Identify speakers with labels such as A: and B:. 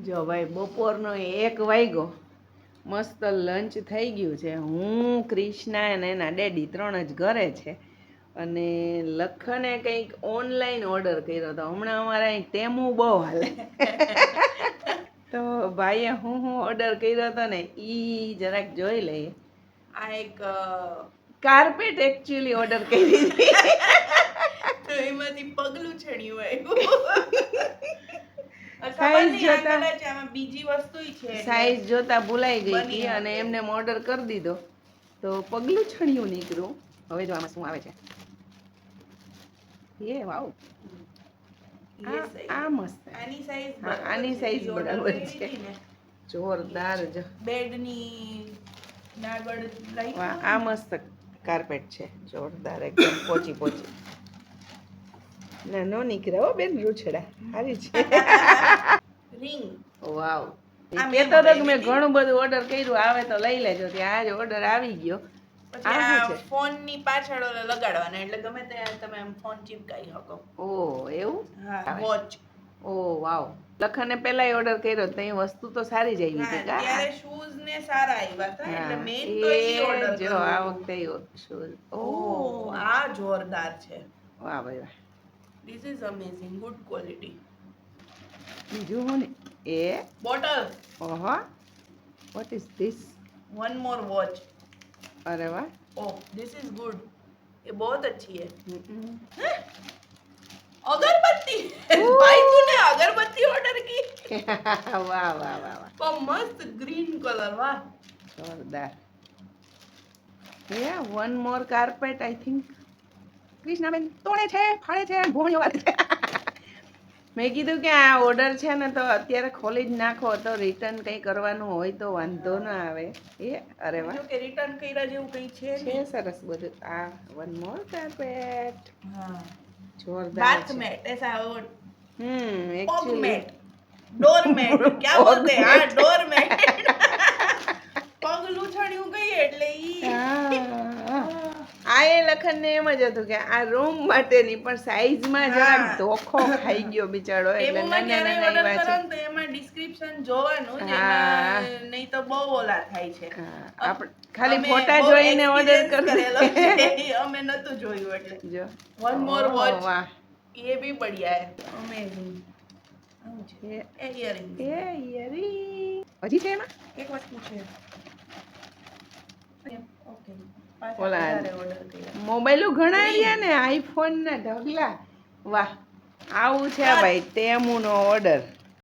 A: જો ભાઈ બપોરનો 1 વાગ્યો, મસ્ત લંચ થઈ ગયું છે. હું, ક્રિષ્ના અને એના ડેડી 3 જ ઘરે છે. અને લખને કંઈક ઓનલાઈન ઓર્ડર કર્યો હતો. હમણાં અમારે અહીં ટેમુ બહુ હાલે. તો ભાઈએ હું ઓર્ડર કર્યો હતો ને એ જરાક જોઈ લઈએ. આ એક કાર્પેટ એકચ્યુઅલી ઓર્ડર કરી હતી. તો એમાંથી પગલું છણ્યું આવ્યું. બીજી વસ્તુ છે, સાઈઝ જોતા ભૂલાઈ ગઈ હતી અને એમને ઓર્ડર કરી દીધો તો પગલું છણિયું નીકળ્યું. હવે જો આમાં શું આવે છે. એ વાવ, આ મસ્ત. આની સાઈઝ બરાબર છે. જોરદાર. બેડની નાગળ લઈ. આ મસ્ત કાર્પેટ છે, જોરદાર, એકદમ પોચી પોચી. ના નો નીકળ્યા હો બેન, રૂછડા સારી છે. રિંગ, વાવ. કેતો તો કે મેં ઘણું બધું ઓર્ડર કર્યું, આવે તો લઈ લેજો. ત્યાં આજ ઓર્ડર આવી ગયો. આ ફોન ની પાછળ લગાડવાના, એટલે ગમે ત્યાં તમે ફોન ચિપકાઈ શકો. ઓહ એવું. હા, વોચ. ઓહ વાવ. લખને પહેલા ઓર્ડર કર્યો તો એ વસ્તુ તો સારી જ આવી હતી. ત્યારે શૂઝ ને સારા આવ્યા હતા, એટલે મેઈન તો એ ઓર્ડર જો આ વખતે શૂઝ. ઓહ આ જોરદાર છે. વાહ ભાઈ વાહ. This is amazing, good quality. બીજું હું ને એ બોટલ. ઓહો, what is this? One more watch. अरे वाह, ओह दिस इज गुड, ये बहुत अच्छी है. अगरबत्ती. भाई तूने अगरबत्ती ऑर्डर की? वाह वाह वाह वाह. तो मस्त ग्रीन कलर, वाह जोरदार. Yeah, one more carpet I think. Krishnaben તોડે છે, ફાડે છે, ભોણિયો વાળે છે. મેં કીધું કે આ ઓર્ડર છે ને તો અત્યારે ખોલી જ નાખો, તો રિટર્ન કંઈ કરવાનું હોય તો વાંધો ના આવે. એ અરે વાહ, કે રિટર્ન કર્યા જેવું કંઈ છે સરસ બધું. આ વન મોર કાર્પેટ. હા જોરદાર. બાથ મેટ એસા एक्चुअली मैट, डोर मैट क्या बोलते हैं? हाँ डोर मैट. પગલું છણ્યું ગઈ એટલે ઈ આ એ લખન ને એમ જ હતું કે આ રૂમ માટેની, પણ સાઈઝમાં જરાક ધોખો ખાઈ ગયો બિચારો. એટલે નાના નાના એવા છે તો એમાં ડિસ્ક્રિપ્શન જોવાનું, જેમાં નહીં તો બહુ ઓલા થાય છે. આપણે ખાલી ફોટા જોઈને ઓર્ડર કરેલો છે, અમે નતું જોયું. એટલે જો વન મોર વોચ. વાહ, ये भी बढ़िया है, अमेजिंग. ઇયરિંગ. હજી છે એમાં એક વસ્તુ છે. ઓકે, મોબાઈલો ઘણા રહ્યા ને, આઈફોન ના ઢગલા. વાહ, આવું છે ભાઈ ટેમુ નો ઓર્ડર.